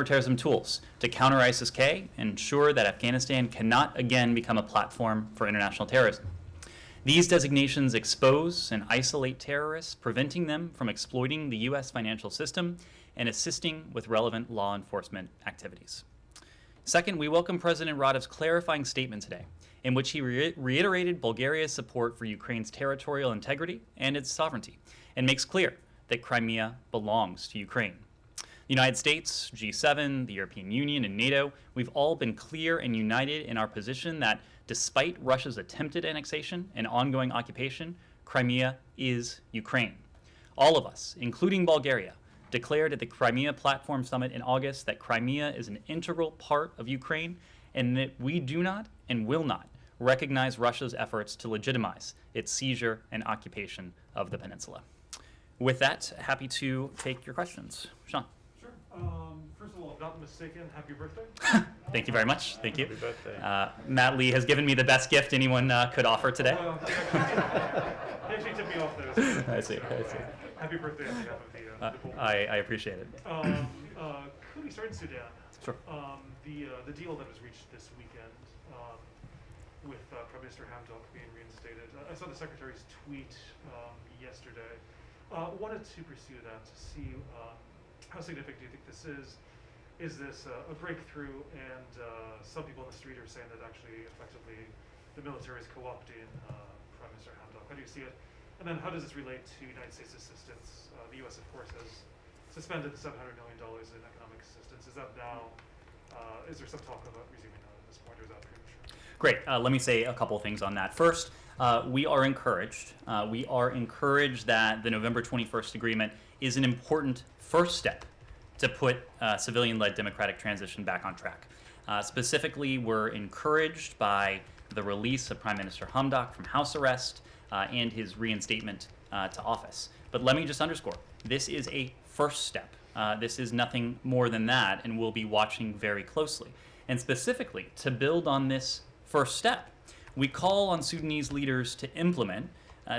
counterterrorism tools to counter ISIS-K and ensure that Afghanistan cannot again become a platform for international terrorism. These designations expose and isolate terrorists, preventing them from exploiting the U.S. financial system and assisting with relevant law enforcement activities. Second, we welcome President Radev's clarifying statement today, in which he reiterated Bulgaria's support for Ukraine's territorial integrity and its sovereignty, and makes clear that Crimea belongs to Ukraine. The United States, G7, the European Union, and NATO, we've all been clear and united in our position that despite Russia's attempted annexation and ongoing occupation, Crimea is Ukraine. All of us, including Bulgaria, declared at the Crimea Platform Summit in August that Crimea is an integral part of Ukraine and that we do not and will not recognize Russia's efforts to legitimize its seizure and occupation of the peninsula. With that, happy to take your questions. Sean. Sure. First of all, if not mistaken, happy birthday. Thank you very much. Thank you. Happy birthday. Matt Lee has given me the best gift anyone could offer today. He actually tipped me off there. So I see. happy birthday on behalf of the board. I appreciate it. Could we start in Sudan? Sure. The deal that was reached this weekend with Prime Minister Hamdok being reinstated. I saw the Secretary's tweet yesterday. Wanted to pursue that to see how significant do you think this is? Is this a breakthrough? And some people in the street are saying that actually, effectively, the military is co-opting Prime Minister Hamdok. How do you see it? And then how does this relate to United States assistance? The U.S., of course, has suspended the $700 million in economic assistance. Is that now, is there some talk about resuming that at this point, or is that premature? Great. Let me say a couple of things on that. First, we are encouraged. We are encouraged that the November 21st agreement is an important first step to put civilian-led democratic transition back on track. Specifically, we're encouraged by the release of Prime Minister Hamdok from house arrest and his reinstatement to office. But let me just underscore, this is a first step. This is nothing more than that, and we'll be watching very closely. And specifically, to build on this first step, we call on Sudanese leaders to implement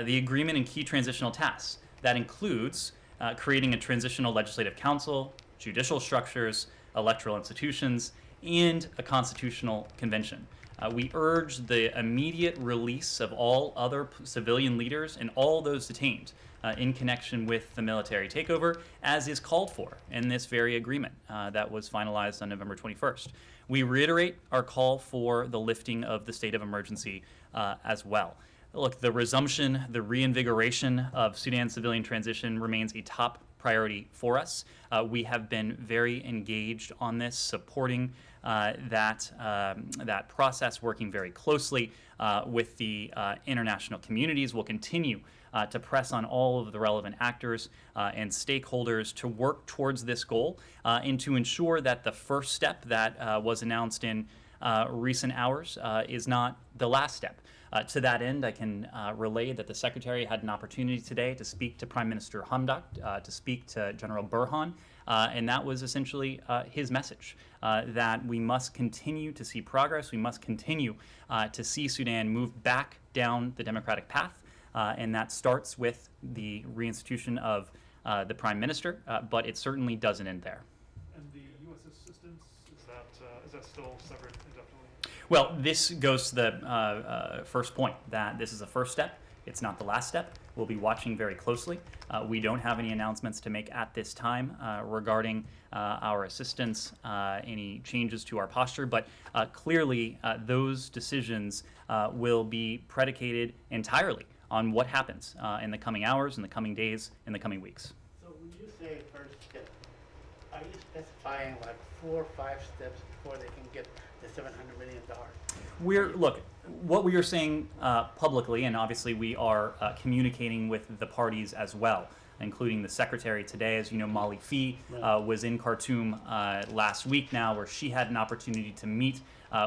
the agreement and key transitional tasks. That includes creating a transitional legislative council, judicial structures, electoral institutions, and a constitutional convention. We urge the immediate release of all other civilian leaders and all those detained in connection with the military takeover, as is called for in this very agreement that was finalized on November 21st. We reiterate our call for the lifting of the state of emergency as well. Look, the resumption, the reinvigoration of Sudan's civilian transition remains a top priority for us. We have been very engaged on this, supporting that process, working very closely with the international communities. We'll continue to press on all of the relevant actors and stakeholders to work towards this goal and to ensure that the first step that was announced in recent hours is not the last step. To that end, I can relay that the Secretary had an opportunity today to speak to Prime Minister Hamdok, to speak to General Burhan, and that was essentially his message, that we must continue to see progress, we must continue to see Sudan move back down the democratic path, and that starts with the reinstitution of the Prime Minister, but it certainly doesn't end there. And the U.S. assistance, is that still severed indefinitely? Well, this goes to the first point, that this is a first step. It's not the last step. We'll be watching very closely. We don't have any announcements to make at this time regarding our assistance, any changes to our posture, but clearly those decisions will be predicated entirely on what happens in the coming hours, in the coming days, in the coming weeks. So when you say first step, are you specifying like 4 or 5 steps before they can get the $700 million? Look, what we are saying publicly, and obviously we are communicating with the parties as well, including the Secretary today. As you know, Molly Fee was in Khartoum last week now, where she had an opportunity to meet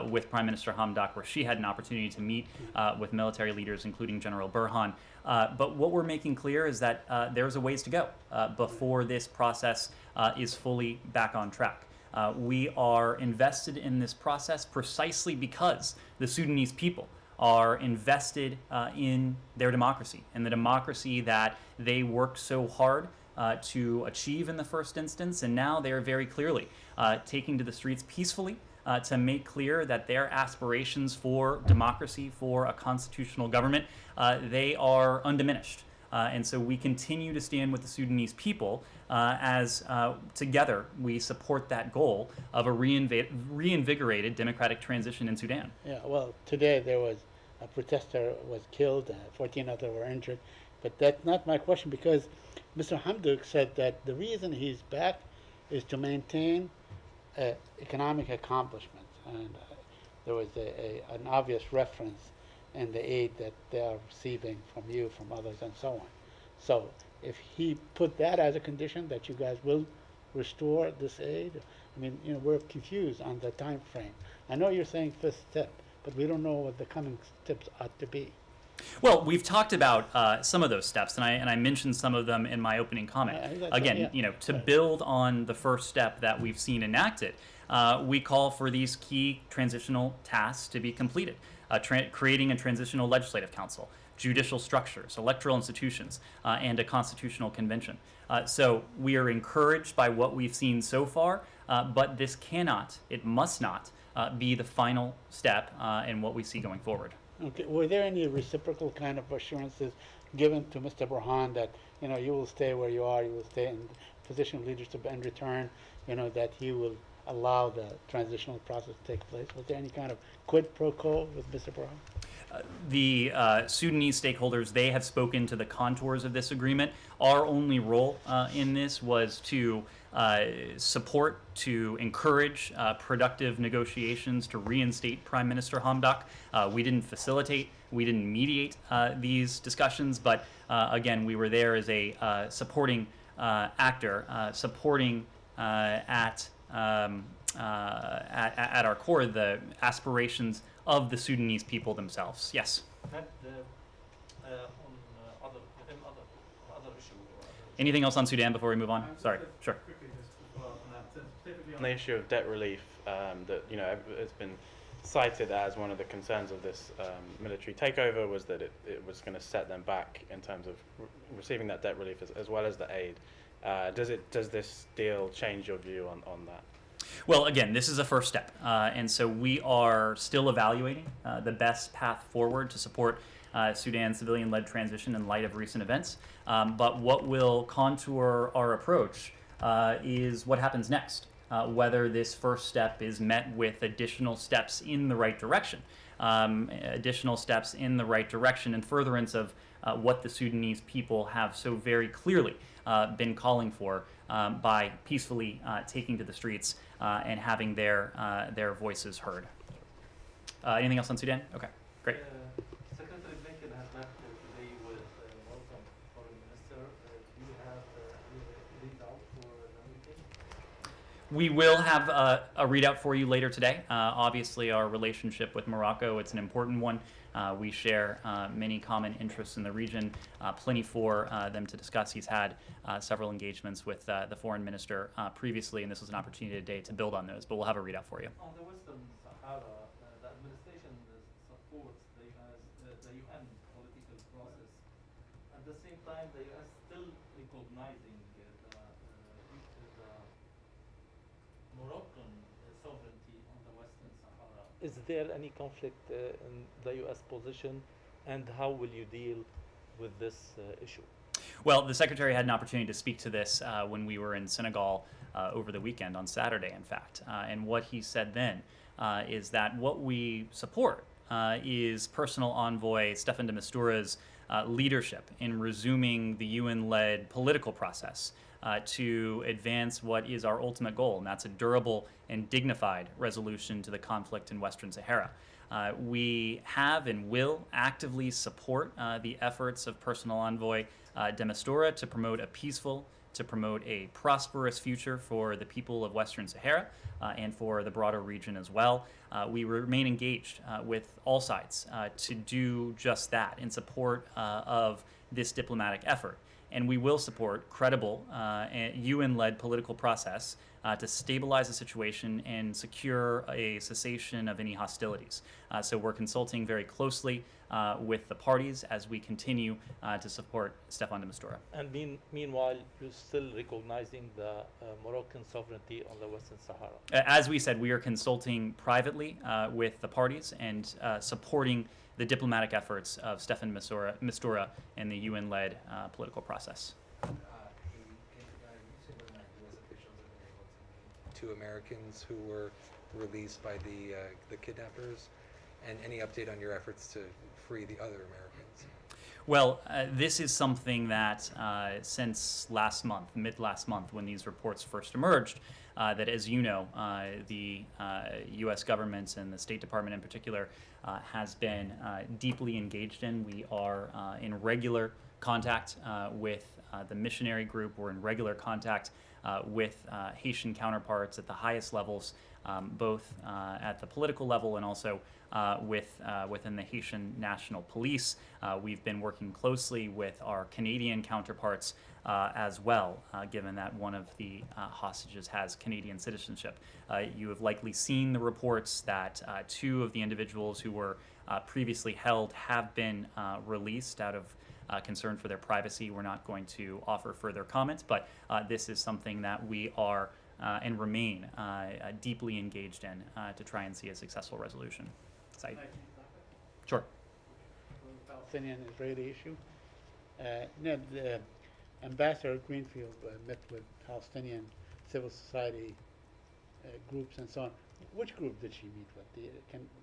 with Prime Minister Hamdok, where she had an opportunity to meet with military leaders, including General Burhan. But what we're making clear is that there's a ways to go before this process is fully back on track. We are invested in this process precisely because the Sudanese people are invested in their democracy, and the democracy that they worked so hard to achieve in the first instance, and now they are very clearly taking to the streets peacefully to make clear that their aspirations for democracy, for a constitutional government, they are undiminished. And so we continue to stand with the Sudanese people as together we support that goal of a reinvigorated democratic transition in Sudan. Yeah, well, today there was a protester was killed, 14 others were injured, but that's not my question, because Mr. Hamdok said that the reason he's back is to maintain economic accomplishments, and there was an obvious reference in the aid that they are receiving from you, from others, and so on. So if he put that as a condition that you guys will restore this aid, I mean, you know, we're confused on the time frame. I know you're saying first step, but we don't know what the coming steps ought to be. Well, we've talked about some of those steps, and I mentioned some of them in my opening comment. Again, you know, to build on the first step that we've seen enacted, we call for these key transitional tasks to be completed. Creating a transitional legislative council, judicial structures, electoral institutions, and a constitutional convention. So we are encouraged by what we've seen so far, but this cannot, it must not, be the final step in what we see going forward. Okay. Were there any reciprocal kind of assurances given to Mr. Burhan that, you know, you will stay where you are, you will stay in position of leadership, in return, you know, that he will allow the transitional process to take place? Was there any kind of quid pro quo with Mr. Burhan? The Sudanese stakeholders, they have spoken to the contours of this agreement. Our only role in this was to support, to encourage productive negotiations to reinstate Prime Minister Hamdok. We didn't facilitate, we didn't mediate these discussions, but again, we were there as a supporting actor, supporting at our core the aspirations of the Sudanese people themselves. Yes. Anything else on Sudan before we move on? Sorry. Sure. On the issue of debt relief, that, you know, it's been cited as one of the concerns of this military takeover was that it was going to set them back in terms of receiving that debt relief as well as the aid. Does this deal change your view on that? Well, again, this is a first step, and so we are still evaluating the best path forward to support Sudan's civilian-led transition in light of recent events. But what will contour our approach is what happens next, whether this first step is met with additional steps in the right direction, in furtherance of what the Sudanese people have so very clearly been calling for by peacefully taking to the streets and having their voices heard. Anything else on Sudan? Okay, great. Secretary Blinken has met today with Moroccan Foreign Minister. Do you have a readout for the meeting? We will have a readout for you later today. Obviously, our relationship with Morocco, it's an important one. We share many common interests in the region, plenty for them to discuss. He's had several engagements with the foreign minister previously, and this was an opportunity today to build on those, but we'll have a readout for you. On the Western Sahara, the administration supports the UN political process. At the same time, the US still recognizing the Moroccan sovereignty on the Western Sahara. Is there any conflict in the US position, and how will you deal with this issue? Well, the Secretary had an opportunity to speak to this when we were in Senegal over the weekend, on Saturday, in fact. And what he said then is that what we support is Personal Envoy Staffan de Mistura's leadership in resuming the UN-led political process to advance what is our ultimate goal, and that's a durable and dignified resolution to the conflict in Western Sahara. We have and will actively support the efforts of Personal Envoy de Mistura to promote a peaceful, to promote a prosperous future for the people of Western Sahara and for the broader region as well. We remain engaged with all sides to do just that in support of this diplomatic effort. and we will support credible UN-led political process to stabilize the situation and secure a cessation of any hostilities. So we're consulting very closely with the parties as we continue to support Staffan de Mistura. And meanwhile, you're still recognizing the Moroccan sovereignty on the Western Sahara. As we said, we are consulting privately with the parties and supporting the diplomatic efforts of Staffan Mistura and the UN-led political process. Two Americans who were released by the kidnappers, and any update on your efforts to free the other Americans? Well, this is something that since mid last month, when these reports first emerged, that, as you know, the U.S. government and the State Department in particular has been deeply engaged in. We are in regular contact with the missionary group. We're in regular contact with Haitian counterparts at the highest levels, both at the political level and also within the Haitian National Police. We've been working closely with our Canadian counterparts as well, given that one of the hostages has Canadian citizenship. You have likely seen the reports that two of the individuals who were previously held have been released out of concern for their privacy. We're not going to offer further comments, but this is something that we are and remain deeply engaged in to try and see a successful resolution. Said. Sure. The Palestinian-Israeli issue. Ned, Ambassador Greenfield met with Palestinian civil society groups and so on. Which group did she meet with?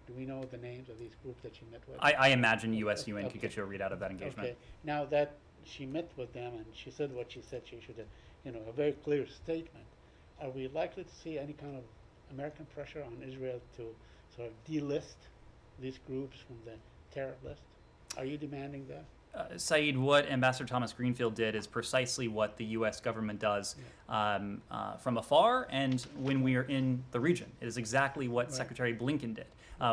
Do we know the names of these groups that she met with? I imagine UN could get you a readout of that engagement. Okay. Now that she met with them and she said what she said, she should have, a very clear statement. Are we likely to see any kind of American pressure on Israel to sort of delist these groups from the terror list? Are you demanding that? Saeed, what Ambassador Thomas Greenfield did is precisely what the U.S. government does from afar and when we are in the region. It is exactly what Secretary Blinken did.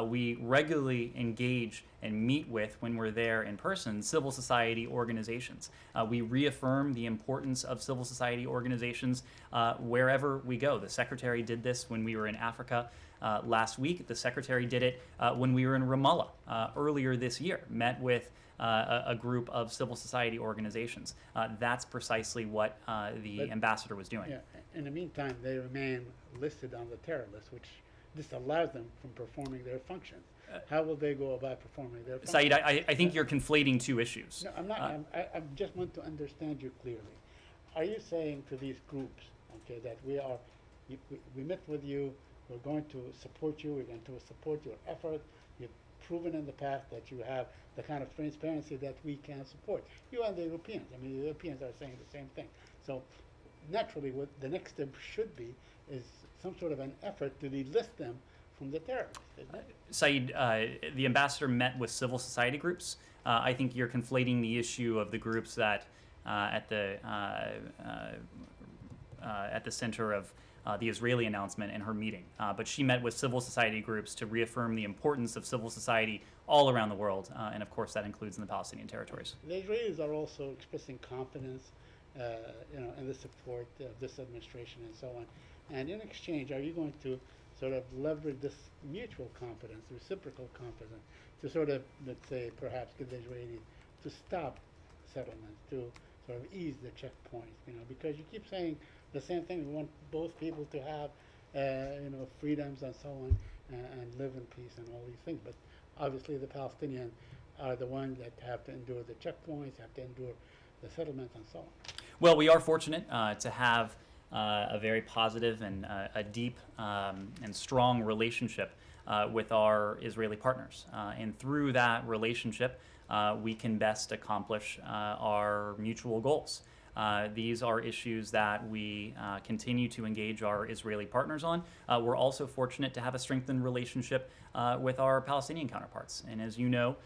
We regularly engage and meet with, when we're there in person, civil society organizations. We reaffirm the importance of civil society organizations wherever we go. The Secretary did this when we were in Africa last week. The Secretary did it when we were in Ramallah earlier this year, met with a group of civil society organizations. That's precisely what the ambassador was doing. Yeah. In the meantime, they remain listed on the terror list, which disallows them from performing their functions. How will they go about performing their functions? Saeed, I think you're conflating two issues. No, I'm not. I just want to understand you clearly. Are you saying to these groups, okay, that we met with you, we're going to support you, we're going to support your effort, you've proven in the past that you have the kind of transparency that we can support. You and the Europeans. I mean, the Europeans are saying the same thing. So naturally, what the next step should be is some sort of an effort to delist them from the terrorists, isn't it? Saeed, the ambassador met with civil society groups. I think you're conflating the issue of the groups that at the center of the Israeli announcement and her meeting. But she met with civil society groups to reaffirm the importance of civil society all around the world, and of course that includes in the Palestinian territories. The Israelis are also expressing confidence, in the support of this administration and so on. And in exchange, are you going to sort of leverage this mutual confidence, reciprocal confidence, to sort of, let's say, perhaps get the Israelis to stop settlements, to sort of ease the checkpoints, because you keep saying the same thing. We want both people to have, freedoms and so on, and live in peace and all these things. But obviously, the Palestinians are the ones that have to endure the checkpoints, have to endure the settlements and so on. Well, we are fortunate to have a very positive and a deep and strong relationship with our Israeli partners. And through that relationship, we can best accomplish our mutual goals. These are issues that we continue to engage our Israeli partners on. We're also fortunate to have a strengthened relationship with our Palestinian counterparts. And as you know,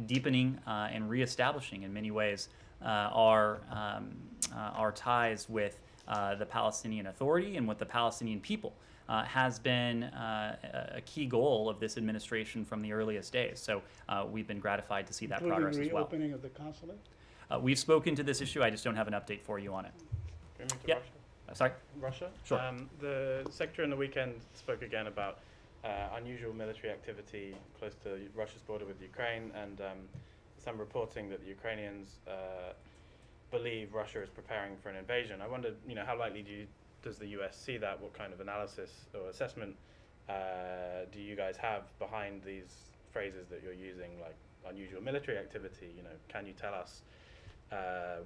deepening and reestablishing in many ways our ties with the Palestinian Authority and with the Palestinian people has been a key goal of this administration from the earliest days. So we've been gratified to see that progress as well. Reopening of the consulate? we've spoken to this issue. I just don't have an update for you on it. Can we move to Yeah. Russia? Sorry? Russia? Sure. The Secretary on the weekend spoke again about unusual military activity close to Russia's border with Ukraine, and some reporting that the Ukrainians believe Russia is preparing for an invasion. I wondered, how likely does the U.S. see that? What kind of analysis or assessment do you guys have behind these phrases that you're using, like unusual military activity? Can you tell us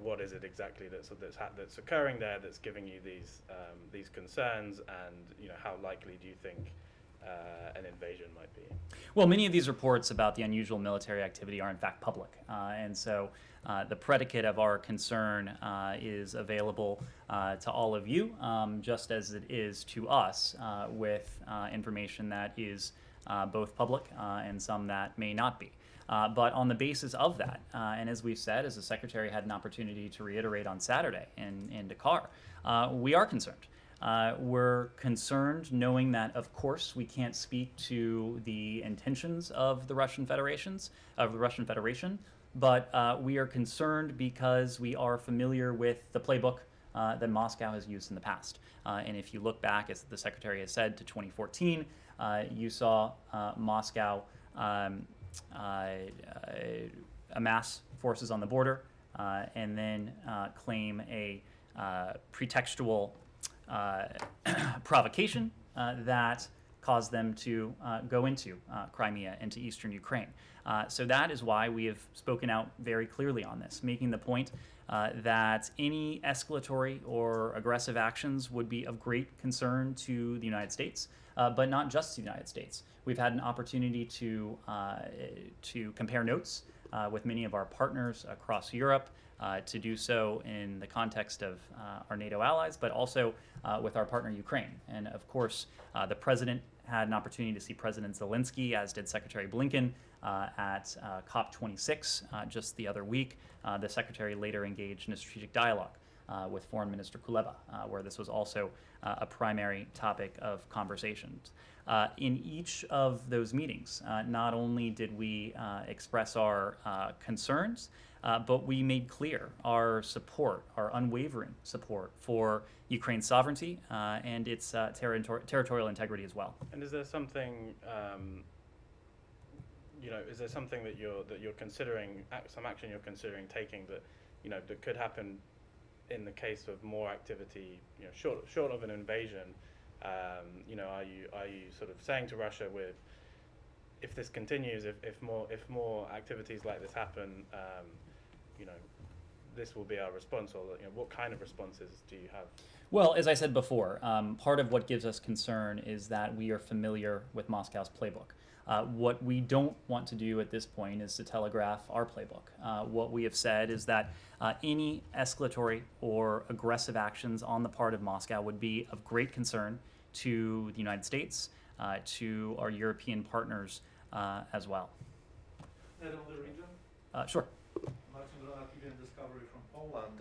what is it exactly that's occurring there that's giving you these concerns, and how likely do you think an invasion might be? Well, many of these reports about the unusual military activity are in fact public, and so the predicate of our concern is available to all of you, just as it is to us, with information that is both public and some that may not be. But on the basis of that, and as we've said, as the Secretary had an opportunity to reiterate on Saturday in Dakar, we are concerned. We're concerned knowing that, of course, we can't speak to the intentions of the Russian Federation, but we are concerned because we are familiar with the playbook that Moscow has used in the past. And if you look back, as the Secretary has said, to 2014, you saw Moscow amass forces on the border and then claim a pretextual provocation that caused them to go into Crimea, into eastern Ukraine. So that is why we have spoken out very clearly on this, making the point that any escalatory or aggressive actions would be of great concern to the United States, but not just the United States. We've had an opportunity to compare notes with many of our partners across Europe, to do so in the context of our NATO allies, but also with our partner Ukraine. And of course, the President had an opportunity to see President Zelensky, as did Secretary Blinken, at COP26 just the other week. The Secretary later engaged in a strategic dialogue with Foreign Minister Kuleba, where this was also a primary topic of conversations. In each of those meetings, not only did we express our concerns, but we made clear our support, our unwavering support for Ukraine's sovereignty and its territorial integrity as well. And is there something, that you're considering, some action you're considering taking that, that could happen in the case of more activity, short of an invasion? Are you sort of saying to Russia, if this continues, if more activities like this happen, this will be our response, or what kind of responses do you have? Well, as I said before, part of what gives us concern is that we are familiar with Moscow's playbook. What we don't want to do at this point is to telegraph our playbook. What we have said is that any escalatory or aggressive actions on the part of Moscow would be of great concern to the United States, to our European partners as well. Ned, on the region? Sure. Martin Discovery from Poland.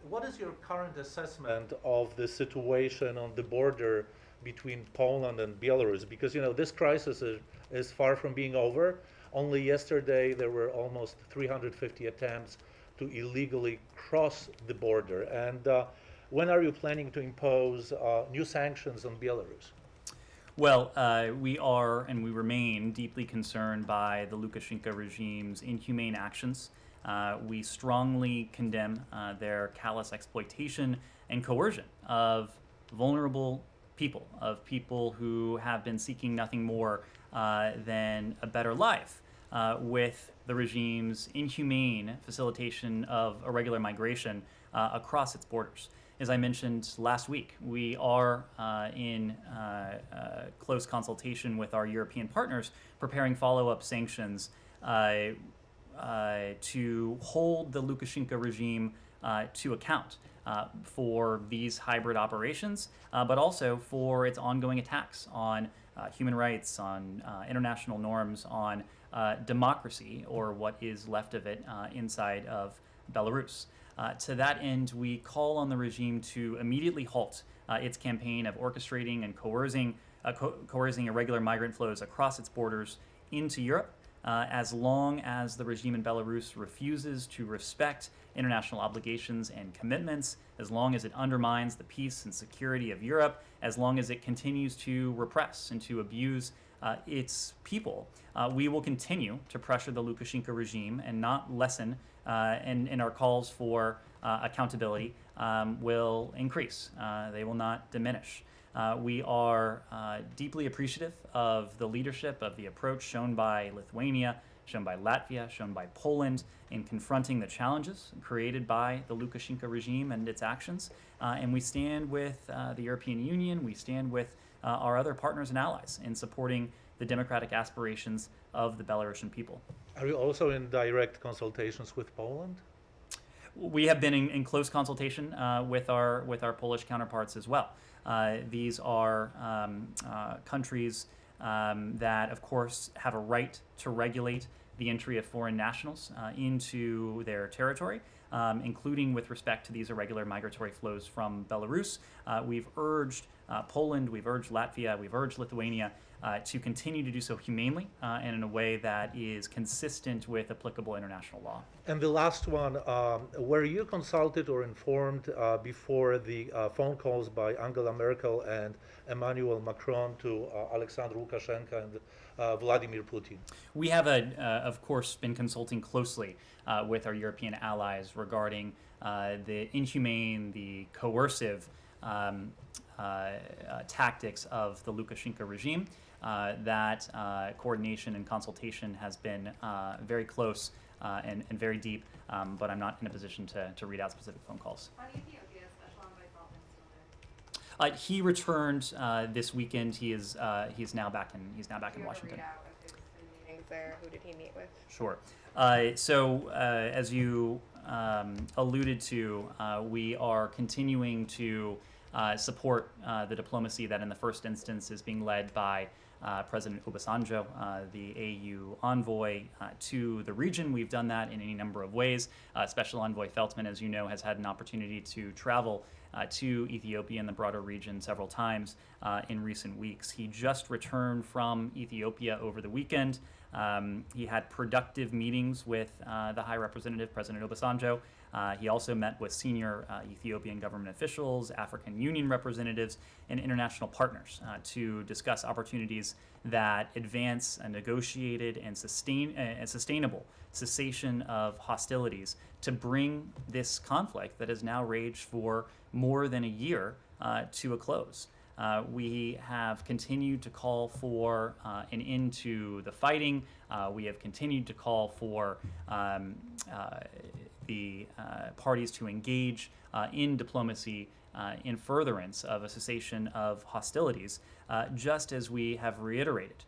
What is your current assessment of the situation on the border between Poland and Belarus? Because this crisis is far from being over. Only yesterday there were almost 350 attempts to illegally cross the border. And when are you planning to impose new sanctions on Belarus? Well, we are and we remain deeply concerned by the Lukashenko regime's inhumane actions. We strongly condemn their callous exploitation and coercion of vulnerable people, of people who have been seeking nothing more than a better life, with the regime's inhumane facilitation of irregular migration across its borders. As I mentioned last week, we are in close consultation with our European partners preparing follow-up sanctions to hold the Lukashenko regime to account for these hybrid operations, but also for its ongoing attacks on human rights, on international norms, on democracy, or what is left of it inside of Belarus. To that end, we call on the regime to immediately halt its campaign of orchestrating and coercing irregular migrant flows across its borders into Europe, as long as the regime in Belarus refuses to respect international obligations and commitments, as long as it undermines the peace and security of Europe, as long as it continues to repress and to abuse its people, we will continue to pressure the Lukashenko regime and not lessen, and our calls for accountability will increase. They will not diminish. We are deeply appreciative of the leadership, of the approach shown by Lithuania, shown by Latvia, shown by Poland in confronting the challenges created by the Lukashenko regime and its actions. And we stand with the European Union, we stand with our other partners and allies in supporting the democratic aspirations of the Belarusian people. Are you also in direct consultations with Poland? We have been in close consultation with our Polish counterparts as well. These are countries that, of course, have a right to regulate the entry of foreign nationals into their territory, including with respect to these irregular migratory flows from Belarus. We've urged Poland, we've urged Latvia, we've urged Lithuania to continue to do so humanely and in a way that is consistent with applicable international law. And the last one, were you consulted or informed before the phone calls by Angela Merkel and Emmanuel Macron to Alexander Lukashenko and Vladimir Putin? We have, of course, been consulting closely with our European allies regarding the inhumane, the coercive tactics of the Lukashenko regime. That coordination and consultation has been very close and very deep, but I'm not in a position to read out specific phone calls. On Ethiopia, Special Envoy Feltman still there? He returned this weekend. He's now back in Washington. Read out of his meetings there. Who did he meet with? Sure. So as you alluded to, we are continuing to support the diplomacy that in the first instance is being led by President Obasanjo, the AU envoy to the region. We've done that in any number of ways. Special Envoy Feltman, as you know, has had an opportunity to travel to Ethiopia and the broader region several times in recent weeks. He just returned from Ethiopia over the weekend. He had productive meetings with the High Representative, President Obasanjo. He also met with senior Ethiopian government officials, African Union representatives, and international partners to discuss opportunities that advance a negotiated and sustainable cessation of hostilities to bring this conflict that has now raged for more than a year to a close. We have continued to call for an end to the fighting. We have continued to call for the parties to engage in diplomacy in furtherance of a cessation of hostilities, just as we have reiterated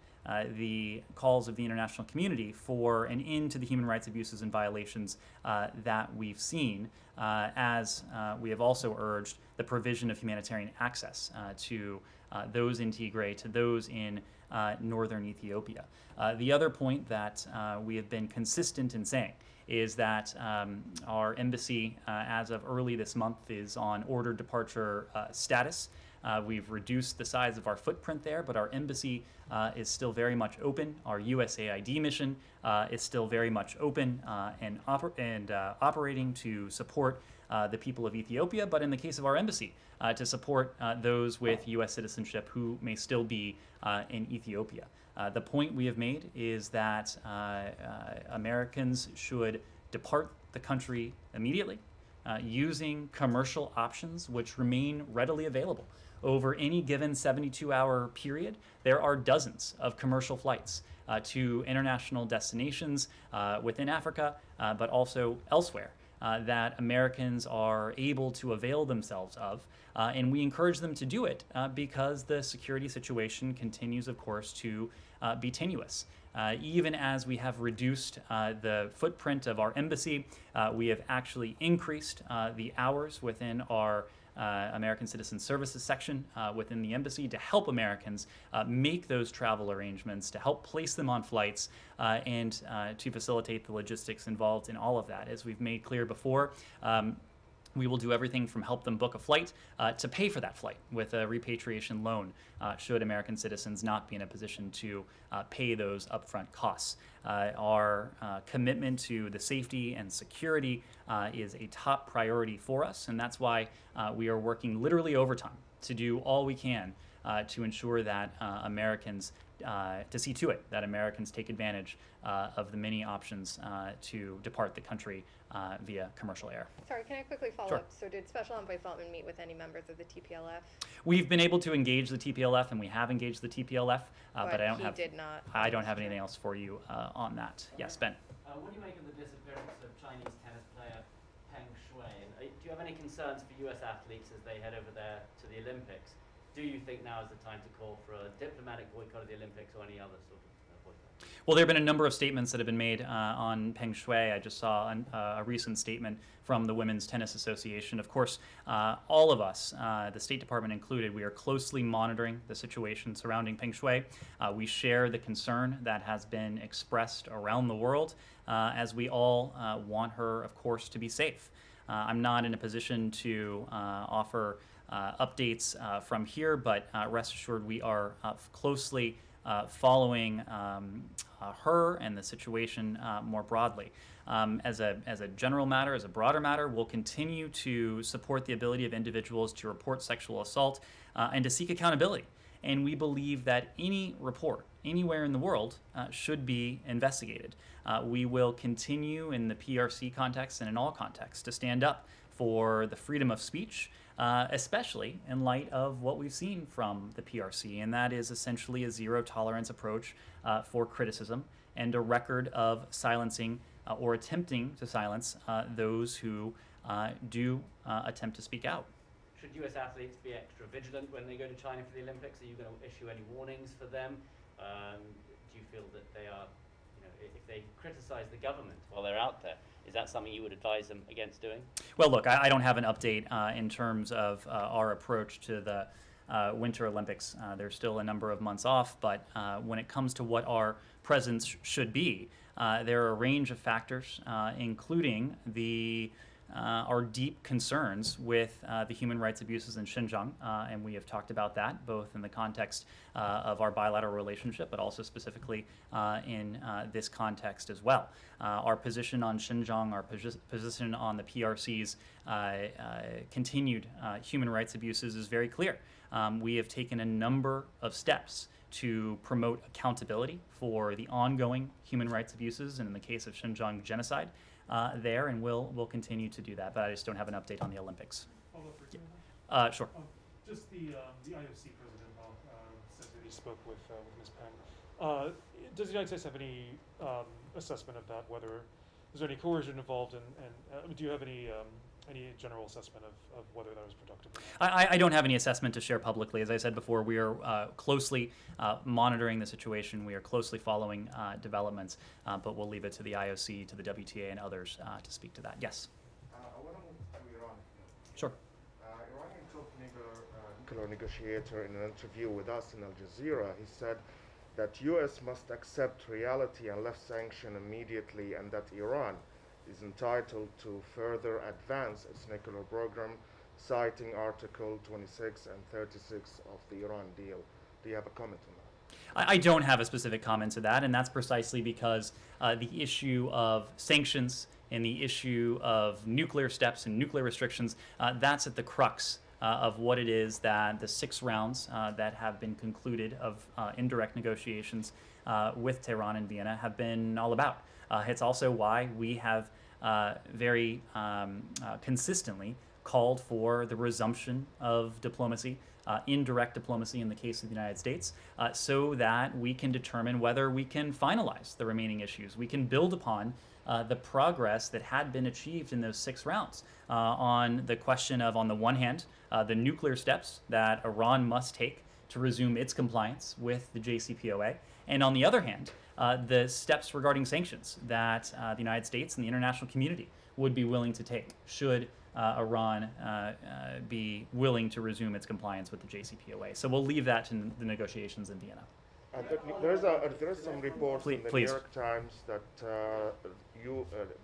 the calls of the international community for an end to the human rights abuses and violations that we've seen, as we have also urged the provision of humanitarian access to those in Tigray, to those in northern Ethiopia. The other point that we have been consistent in saying is that our embassy, as of early this month, is on ordered departure status. We've reduced the size of our footprint there, but our embassy is still very much open. Our USAID mission is still very much open and operating to support the people of Ethiopia, but in the case of our embassy, to support those with U.S. citizenship who may still be in Ethiopia. The point we have made is that Americans should depart the country immediately using commercial options which remain readily available. Over any given 72-hour period, there are dozens of commercial flights to international destinations within Africa, but also elsewhere, that Americans are able to avail themselves of. And we encourage them to do it because the security situation continues, of course, to be tenuous. Even as we have reduced the footprint of our embassy, we have actually increased the hours within our American Citizen Services section within the embassy to help Americans make those travel arrangements, to help place them on flights, and to facilitate the logistics involved in all of that. As we've made clear before, We will do everything from help them book a flight to pay for that flight with a repatriation loan should American citizens not be in a position to pay those upfront costs. Our commitment to the safety and security is a top priority for us, and that's why we are working literally overtime to do all we can to ensure that Americans, to see to it that Americans take advantage of the many options to depart the country via commercial air. Sorry, can I quickly follow Sure. up? So did Special Envoy Feltman meet with any members of the TPLF? We've been able to engage the TPLF, and we have engaged the TPLF, but I don't he have. did not. I don't have anything else for you on that. Yes, Ben. What do you make of the disappearance of Chinese tennis player Peng Shuai? And do you have any concerns for U.S. athletes as they head over there to the Olympics? Do you think now is the time to call for a diplomatic boycott of the Olympics or any other sort of boycott? Well, there have been a number of statements that have been made on Peng Shuai. I just saw a recent statement from the Women's Tennis Association. Of course, all of us, the State Department included, we are closely monitoring the situation surrounding Peng Shuai. We share the concern that has been expressed around the world, as we all want her, of course, to be safe. I'm not in a position to offer updates from here, but rest assured we are closely following her and the situation more broadly. As a general matter, as a broader matter, we'll continue to support the ability of individuals to report sexual assault and to seek accountability. And we believe that any report anywhere in the world should be investigated. We will continue in the PRC context and in all contexts to stand up for the freedom of speech, especially in light of what we've seen from the PRC, and that is essentially a zero-tolerance approach for criticism and a record of silencing or attempting to silence those who do attempt to speak out. Should U.S. athletes be extra vigilant when they go to China for the Olympics? Are you going to issue any warnings for them? Do you feel that they are, if they criticize the government while they're out there, is that something you would advise them against doing? Well, look, I don't have an update in terms of our approach to the Winter Olympics. There's still a number of months off, but when it comes to what our presence should be, there are a range of factors, including our deep concerns with the human rights abuses in Xinjiang, and we have talked about that both in the context of our bilateral relationship, but also specifically in this context as well. Our position on Xinjiang, our position on the PRC's continued human rights abuses is very clear. We have taken a number of steps to promote accountability for the ongoing human rights abuses, and in the case of Xinjiang genocide, there, and we'll continue to do that. But I just don't have an update on the Olympics. Sure. Just the IOC president said that he spoke with Ms. Peng. Does the United States have any assessment of that? Whether is there any coercion involved, and do you have any general assessment of whether that was productive or not? I don't have any assessment to share publicly. As I said before, we are closely monitoring the situation. We are closely following developments, but we'll leave it to the IOC, to the WTA, and others to speak to that. Yes? I want to move to Iran. Sure. Iranian top nuclear negotiator in an interview with us in Al Jazeera, he said that U.S. must accept reality and lift sanction immediately, and that Iran is entitled to further advance its nuclear program, citing Article 26 and 36 of the Iran deal. Do you have a comment on that? I don't have a specific comment to that, and that's precisely because the issue of sanctions and the issue of nuclear steps and nuclear restrictions, that's at the crux of what it is that the 6 rounds that have been concluded of indirect negotiations with Tehran and Vienna have been all about. It's also why we have very consistently called for the resumption of diplomacy, indirect diplomacy in the case of the United States, so that we can determine whether we can finalize the remaining issues. We can build upon the progress that had been achieved in those 6 rounds on the question of, on the one hand, the nuclear steps that Iran must take to resume its compliance with the JCPOA, and on the other hand, the steps regarding sanctions that the United States and the international community would be willing to take should Iran be willing to resume its compliance with the JCPOA. So we'll leave that to the negotiations in Vienna. There is some reports in the Please. New York Times that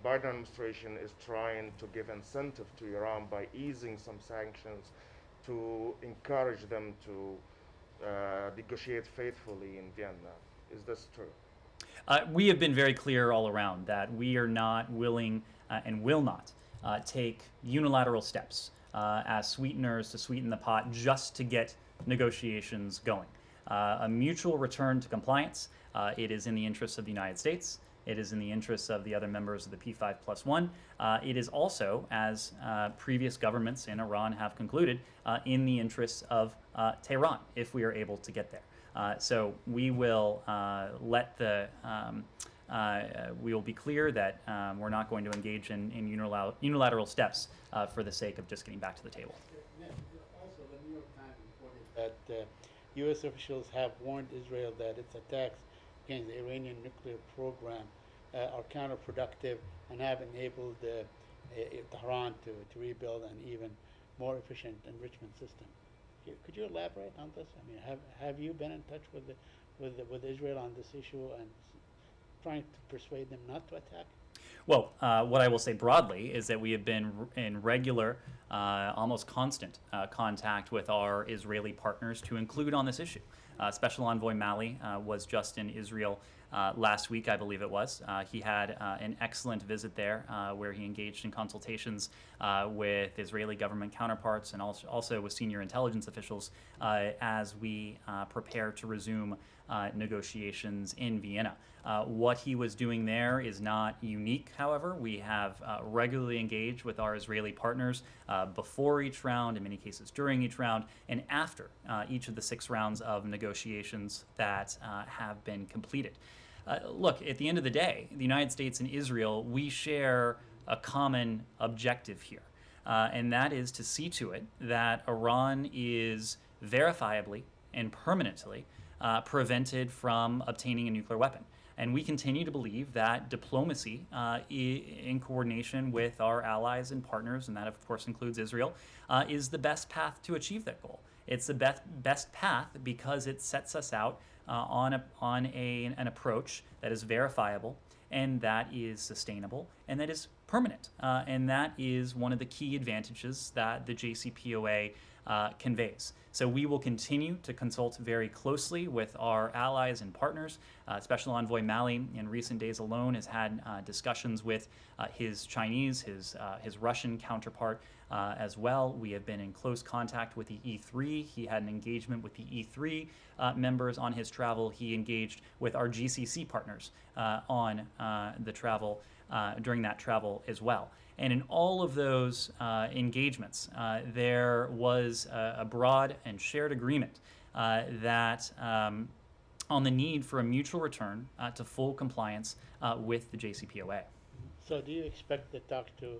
Biden administration is trying to give incentive to Iran by easing some sanctions to encourage them to negotiate faithfully in Vienna. Is this true? We have been very clear all around that we are not willing and will not take unilateral steps as sweeteners to sweeten the pot just to get negotiations going. A mutual return to compliance, it is in the interests of the United States. It is in the interests of the other members of the P5+1. It is also, as previous governments in Iran have concluded, in the interests of Tehran if we are able to get there. So we will we will be clear that we're not going to engage in unilateral steps for the sake of just getting back to the table. Also, the New York Times reported that U.S. officials have warned Israel that its attacks against the Iranian nuclear program are counterproductive and have enabled Tehran to rebuild an even more efficient enrichment system. Could you elaborate on this? I mean, have you been in touch with Israel on this issue and trying to persuade them not to attack? Well, what I will say broadly is that we have been in regular, almost constant contact with our Israeli partners to include on this issue. Special Envoy Malley was just in Israel last week, I believe it was. He had an excellent visit there where he engaged in consultations with Israeli government counterparts and also with senior intelligence officials as we prepare to resume negotiations in Vienna. What he was doing there is not unique, however. We have regularly engaged with our Israeli partners before each round, in many cases during each round, and after each of the 6 rounds of negotiations that have been completed. Look, at the end of the day, the United States and Israel, we share a common objective here, and that is to see to it that Iran is verifiably and permanently prevented from obtaining a nuclear weapon. And we continue to believe that diplomacy, in coordination with our allies and partners, and that of course includes Israel, is the best path to achieve that goal. It's the best path because it sets us out on an approach that is verifiable and that is sustainable and that is permanent. And that is one of the key advantages that the JCPOA conveys. So we will continue to consult very closely with our allies and partners. Special Envoy Malley in recent days alone has had discussions with his Chinese, his Russian counterpart as well. We have been in close contact with the E3. He had an engagement with the E3 members on his travel. He engaged with our GCC partners on the travel during that travel as well. And in all of those engagements, there was a broad and shared agreement that on the need for a mutual return to full compliance with the JCPOA. So do you expect the talks to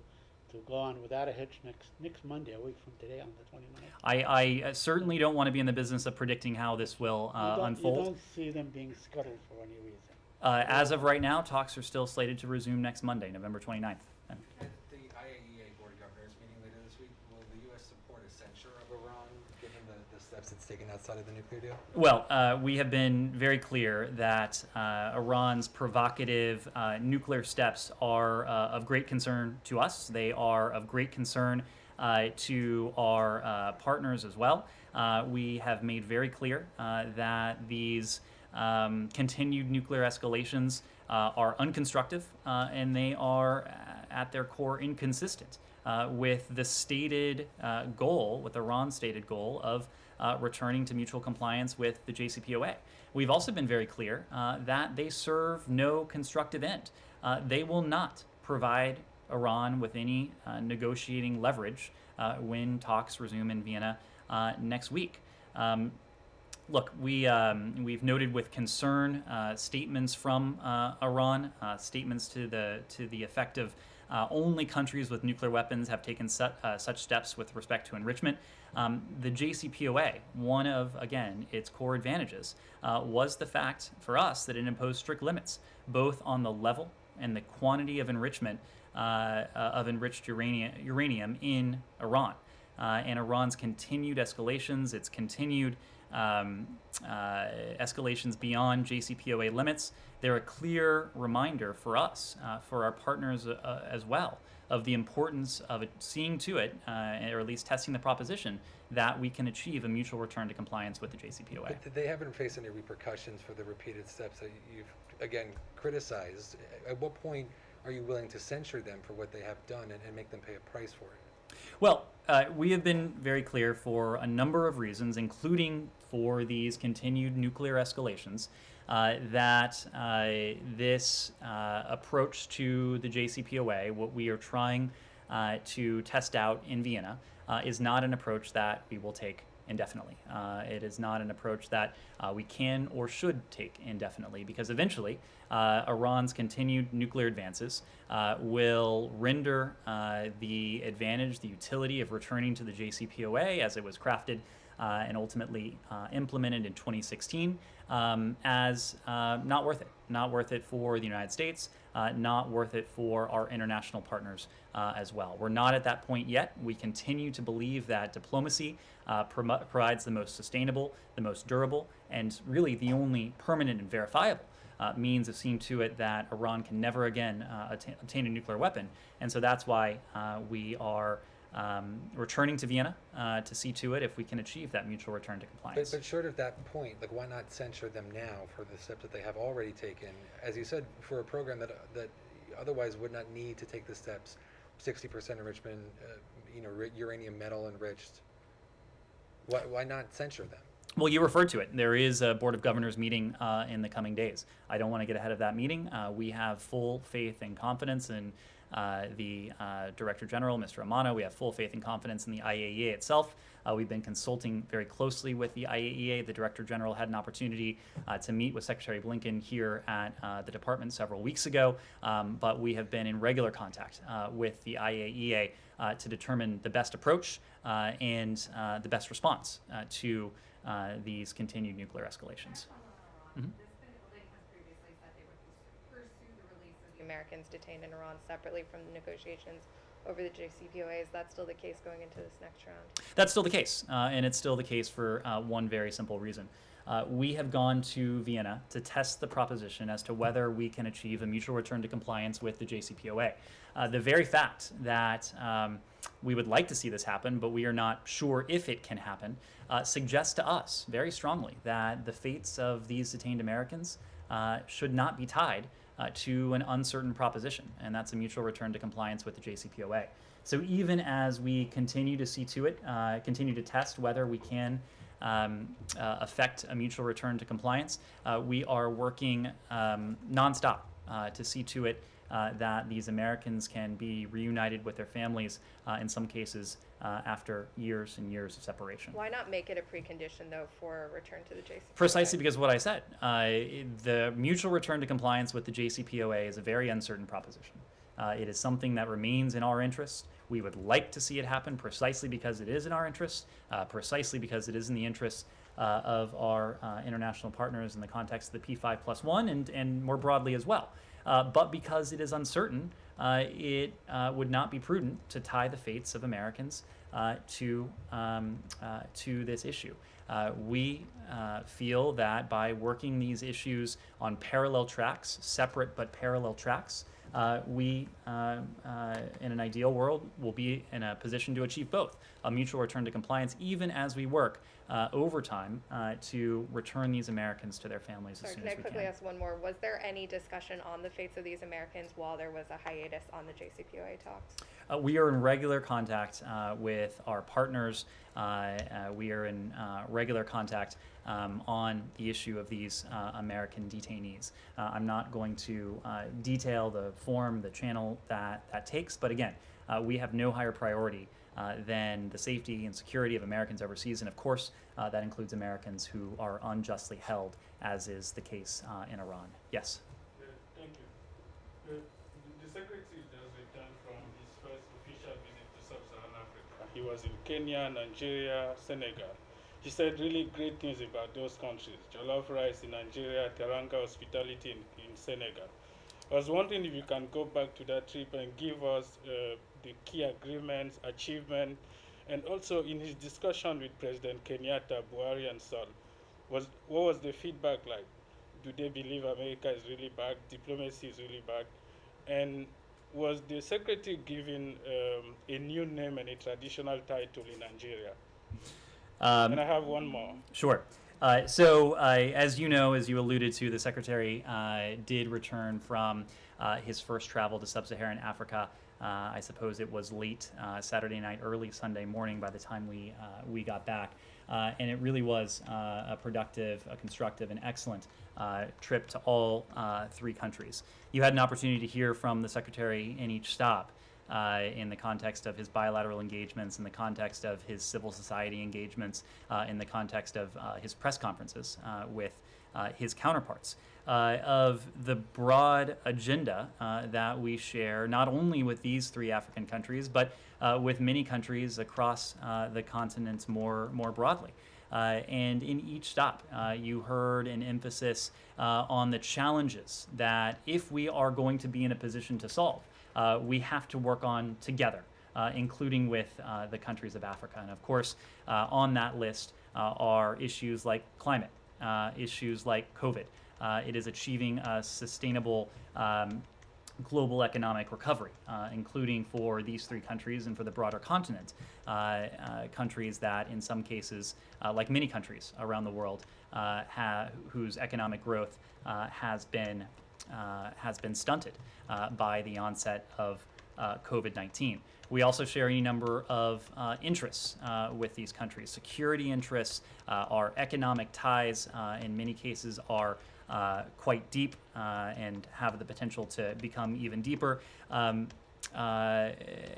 go on without a hitch next Monday, a week from today on the 29th? I certainly don't want to be in the business of predicting how this will unfold. You don't see them being scuttled for any reason? As of right now, talks are still slated to resume next Monday, November 29th. At the IAEA Board of Governors meeting later this week, will the U.S. support a censure of Iran, given the steps it's taken outside of the nuclear deal? Well, we have been very clear that Iran's provocative nuclear steps are of great concern to us. They are of great concern to our partners as well. We have made very clear that these continued nuclear escalations are unconstructive and they are at their core inconsistent with the stated goal, with Iran's stated goal of returning to mutual compliance with the JCPOA. We've also been very clear that they serve no constructive end. They will not provide Iran with any negotiating leverage when talks resume in Vienna next week. Look, we've noted with concern statements from Iran, statements to the effect of only countries with nuclear weapons have taken such steps with respect to enrichment. The JCPOA, one of, again, its core advantages, was the fact for us that it imposed strict limits, both on the level and the quantity of enrichment of enriched uranium in Iran. And Iran's continued escalations, its continued escalations beyond JCPOA limits, they're a clear reminder for us, for our partners as well, of the importance of seeing to it, or at least testing the proposition, that we can achieve a mutual return to compliance with the JCPOA. But they haven't faced any repercussions for the repeated steps that you've, again, criticized. At what point are you willing to censure them for what they have done and make them pay a price for it? Well, we have been very clear for a number of reasons, including for these continued nuclear escalations, that this approach to the JCPOA, what we are trying to test out in Vienna, is not an approach that we will take indefinitely. It is not an approach that we can or should take indefinitely, because eventually Iran's continued nuclear advances will render the advantage, the utility of returning to the JCPOA as it was crafted and ultimately implemented in 2016 as not worth it. Not worth it for the United States, not worth it for our international partners as well. We're not at that point yet. We continue to believe that diplomacy provides the most sustainable, the most durable, and really the only permanent and verifiable means of seeing to it that Iran can never again obtain a nuclear weapon. And so that's why we are returning to Vienna to see to it if we can achieve that mutual return to compliance. But short of that point, like, why not censure them now for the steps that they have already taken? As you said, for a program that otherwise would not need to take the steps, 60% enrichment, uranium metal enriched. Why not censure them? Well, you referred to it. There is a Board of Governors meeting in the coming days. I don't want to get ahead of that meeting. We have full faith and confidence in the Director General, Mr. Amano. We have full faith and confidence in the IAEA itself. We've been consulting very closely with the IAEA. The Director General had an opportunity to meet with Secretary Blinken here at the department several weeks ago, but we have been in regular contact with the IAEA to determine the best approach and the best response to these continued nuclear escalations. Americans detained in Iran separately from the negotiations over the JCPOA. Is that still the case going into this next round? That's still the case, and it's still the case for one very simple reason. We have gone to Vienna to test the proposition as to whether we can achieve a mutual return to compliance with the JCPOA. The very fact that we would like to see this happen, but we are not sure if it can happen, suggests to us very strongly that the fates of these detained Americans should not be tied to an uncertain proposition, and that's a mutual return to compliance with the JCPOA. So even as we continue to see to it, continue to test whether we can affect a mutual return to compliance, we are working nonstop to see to it that these Americans can be reunited with their families, in some cases after years and years of separation. Why not make it a precondition, though, for a return to the JCPOA? Precisely because of what I said. The mutual return to compliance with the JCPOA is a very uncertain proposition. It is something that remains in our interest. We would like to see it happen precisely because it is in our interest, precisely because it is in the interest of our international partners in the context of the P5+1 and more broadly as well. But because it is uncertain, it would not be prudent to tie the fates of Americans to this issue. We feel that by working these issues on parallel tracks, separate but parallel tracks, we, in an ideal world, will be in a position to achieve both, a mutual return to compliance, even as we work over time to return these Americans to their families as soon as we can. Can I quickly ask one more? Was there any discussion on the fates of these Americans while there was a hiatus on the JCPOA talks? We are in regular contact with our partners. We are in regular contact on the issue of these American detainees. I'm not going to detail the form, the channel that takes, but again, we have no higher priority than the safety and security of Americans overseas, and of course, that includes Americans who are unjustly held, as is the case in Iran. Yes? Thank you. The Secretary just returned from his first official visit to Sub-Saharan Africa. He was in Kenya, Nigeria, Senegal. He said really great things about those countries. Jollof rice in Nigeria, Teranga hospitality in Senegal. I was wondering if you can go back to that trip and give us the key agreements, achievements, and also in his discussion with President Kenyatta, Buhari, and Sall, what was the feedback like? Do they believe America is really back? Diplomacy is really back? And was the secretary given a new name and a traditional title in Nigeria? And I have one more. Sure. So, as you know, as you alluded to, the secretary did return from his first travel to sub-Saharan Africa. I suppose it was late Saturday night, early Sunday morning by the time we got back. And it really was a productive, a constructive, and excellent trip to all three countries. You had an opportunity to hear from the secretary in each stop. In the context of his bilateral engagements, in the context of his civil society engagements, in the context of his press conferences with his counterparts, of the broad agenda that we share not only with these three African countries, but with many countries across the continent more broadly. And in each stop, you heard an emphasis on the challenges that if we are going to be in a position to solve, we have to work on together, including with the countries of Africa. And of course, on that list are issues like climate, issues like COVID. It is achieving a sustainable global economic recovery, including for these three countries and for the broader continent. Countries that in some cases, like many countries around the world, whose economic growth has been stunted by the onset of COVID-19. We also share any number of interests with these countries. Security interests, our economic ties, in many cases are quite deep and have the potential to become even deeper. And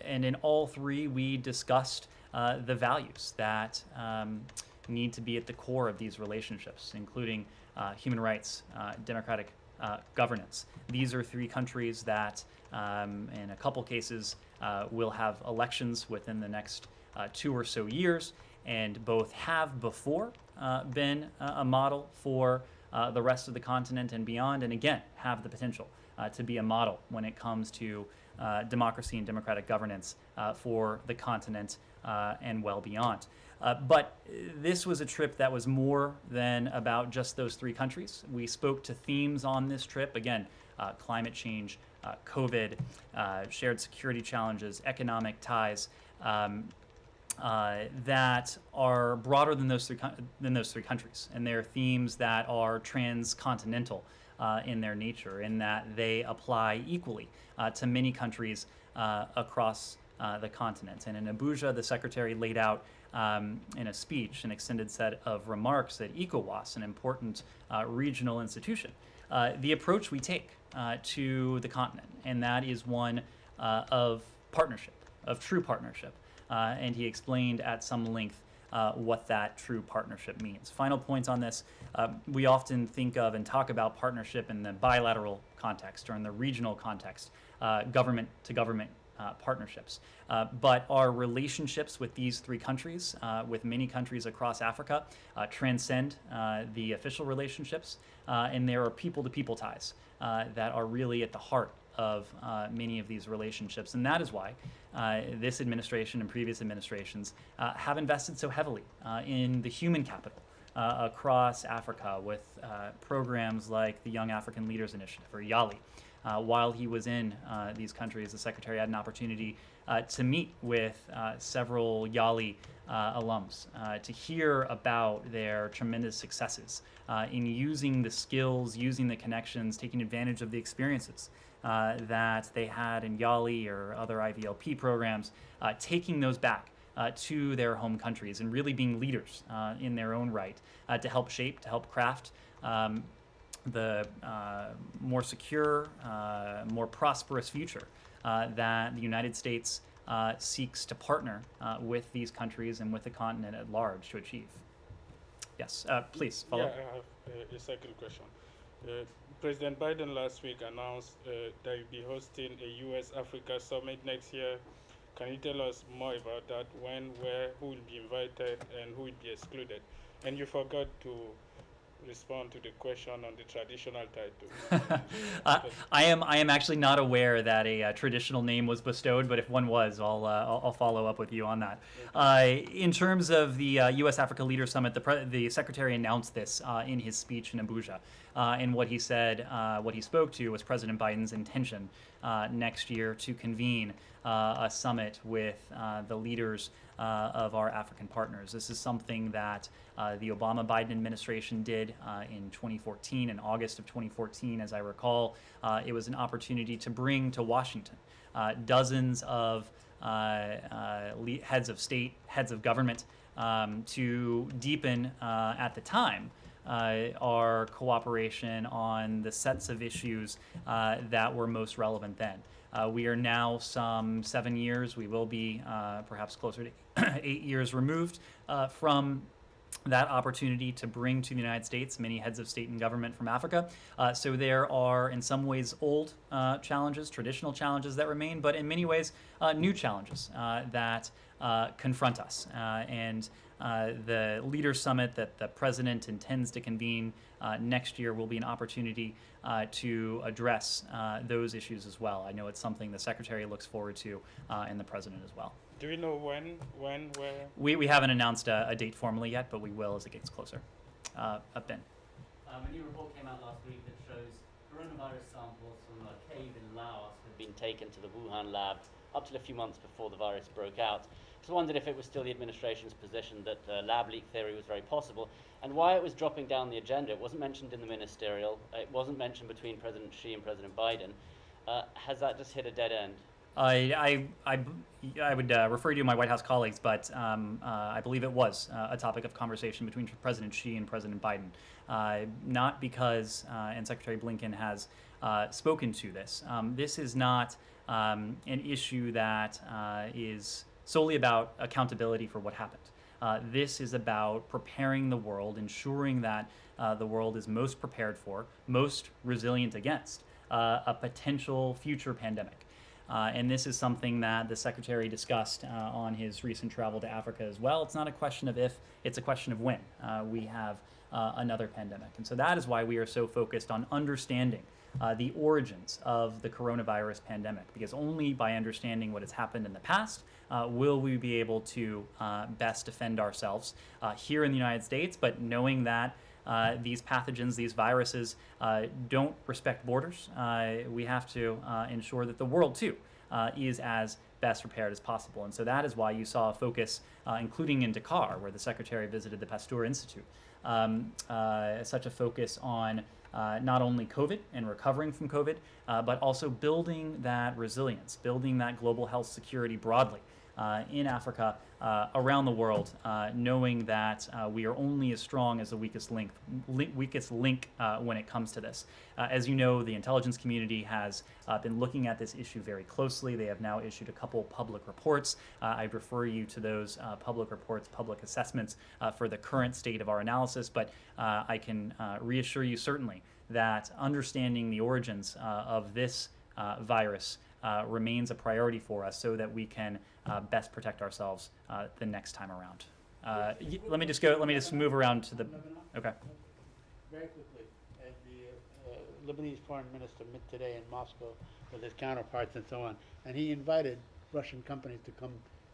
in all three, we discussed the values that need to be at the core of these relationships, including human rights, democratic governance. These are three countries that, in a couple cases, will have elections within the next 2 or so years, and both have before been a model for the rest of the continent and beyond, and again, have the potential to be a model when it comes to democracy and democratic governance for the continent and well beyond. But this was a trip that was more than about just those three countries. We spoke to themes on this trip, again, climate change, COVID, shared security challenges, economic ties, that are broader than those three countries, and they're themes that are transcontinental in their nature, in that they apply equally to many countries across the continent. And in Abuja, the secretary laid out in a speech an extended set of remarks at ECOWAS, an important regional institution, the approach we take to the continent, and that is one of partnership, of true partnership. And he explained at some length what that true partnership means. Final points on this, we often think of and talk about partnership in the bilateral context or in the regional context, government to government partnerships. But our relationships with these three countries, with many countries across Africa, transcend the official relationships, and there are people-to-people ties that are really at the heart of many of these relationships. And that is why this administration and previous administrations have invested so heavily in the human capital across Africa with programs like the Young African Leaders Initiative, or YALI. While he was in these countries, the secretary had an opportunity to meet with several YALI alums to hear about their tremendous successes in using the skills, using the connections, taking advantage of the experiences that they had in YALI or other IVLP programs, taking those back to their home countries and really being leaders in their own right to help shape, to help craft the more secure, more prosperous future that the United States seeks to partner with these countries and with the continent at large to achieve. Yes, please follow. Yeah, I have a second question. President Biden last week announced that he'll be hosting a U.S. Africa summit next year. Can you tell us more about that? When, where, who will be invited, and who will be excluded? And you forgot to respond to the question on the traditional title. I am actually not aware that a traditional name was bestowed, but if one was, I'll follow up with you on that. In terms of the U.S. Africa Leader Summit, the Secretary announced this in his speech in Abuja. And what he said, what he spoke to was President Biden's intention next year to convene a summit with the leaders of our African partners. This is something that the Obama-Biden administration did in 2014, in August of 2014, as I recall. It was an opportunity to bring to Washington dozens of heads of state, heads of government, to deepen, at the time, our cooperation on the sets of issues that were most relevant then. We are now some 7 years, we will be perhaps closer to 8 years removed from that opportunity to bring to the United States many heads of state and government from Africa. So there are in some ways old challenges, traditional challenges that remain, but in many ways new challenges that confront us. And the Leaders Summit that the President intends to convene next year will be an opportunity to address those issues as well. I know it's something the Secretary looks forward to and the President as well. Do we know when, where? We haven't announced a date formally yet, but we will as it gets closer. Ben. A new report came out last week that shows coronavirus samples from a cave in Laos had been taken to the Wuhan lab up till a few months before the virus broke out. Just wondered if it was still the administration's position that lab leak theory was very possible, and why it was dropping down the agenda. It wasn't mentioned in the ministerial. It wasn't mentioned between President Xi and President Biden. Has that just hit a dead end? I would refer you to my White House colleagues, but I believe it was a topic of conversation between President Xi and President Biden. Not because, and Secretary Blinken has spoken to this. This is not an issue that is solely about accountability for what happened. This is about preparing the world, ensuring that the world is most prepared for, most resilient against a potential future pandemic. And this is something that the Secretary discussed on his recent travel to Africa as well. It's not a question of if, it's a question of when we have another pandemic. And so that is why we are so focused on understanding the origins of the coronavirus pandemic, because only by understanding what has happened in the past will we be able to best defend ourselves here in the United States, but knowing that these pathogens, these viruses, don't respect borders. We have to ensure that the world, too, is as best prepared as possible. And so that is why you saw a focus, including in Dakar, where the Secretary visited the Pasteur Institute, such a focus on not only COVID and recovering from COVID, but also building that resilience, building that global health security broadly in Africa, around the world, knowing that we are only as strong as the weakest link when it comes to this. As you know, the intelligence community has been looking at this issue very closely. They have now issued a couple public reports. I'd refer you to those public reports, public assessments for the current state of our analysis, but I can reassure you certainly that understanding the origins of this virus remains a priority for us so that we can best protect ourselves the next time around. Let me just move around to the, okay. Very quickly, the Lebanese foreign minister met today in Moscow with his counterparts and so on, and he invited Russian companies to come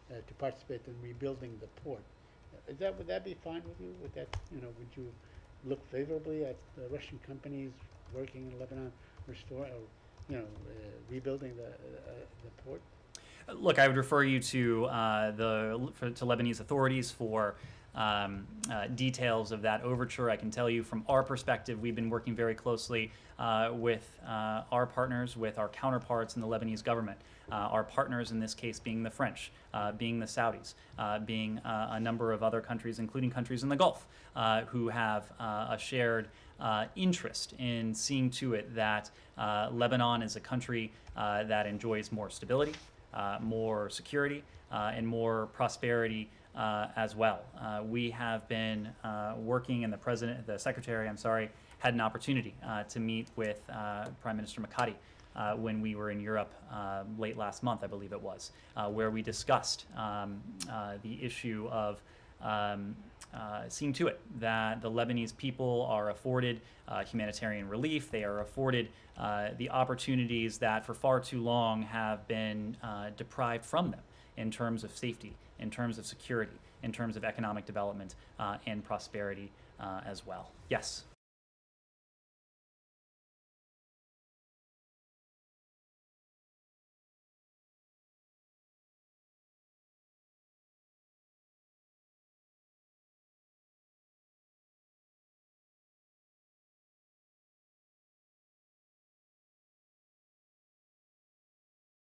to participate in rebuilding the port. Would that be fine with you? Would that, would you look favorably at the Russian companies working in Lebanon, rebuilding the port? Look, I would refer you to to Lebanese authorities for details of that overture. I can tell you from our perspective, we've been working very closely with our partners, with our counterparts in the Lebanese government. Our partners in this case being the French, being the Saudis, being a number of other countries, including countries in the Gulf, who have a shared interest in seeing to it that Lebanon is a country that enjoys more stability, more security, and more prosperity as well. We have been working, and the Secretary, had an opportunity to meet with Prime Minister Makati when we were in Europe late last month, I believe it was, where we discussed the issue of seeing to it that the Lebanese people are afforded humanitarian relief. They are afforded the opportunities that for far too long have been deprived from them in terms of safety, in terms of security, in terms of economic development and prosperity as well. Yes?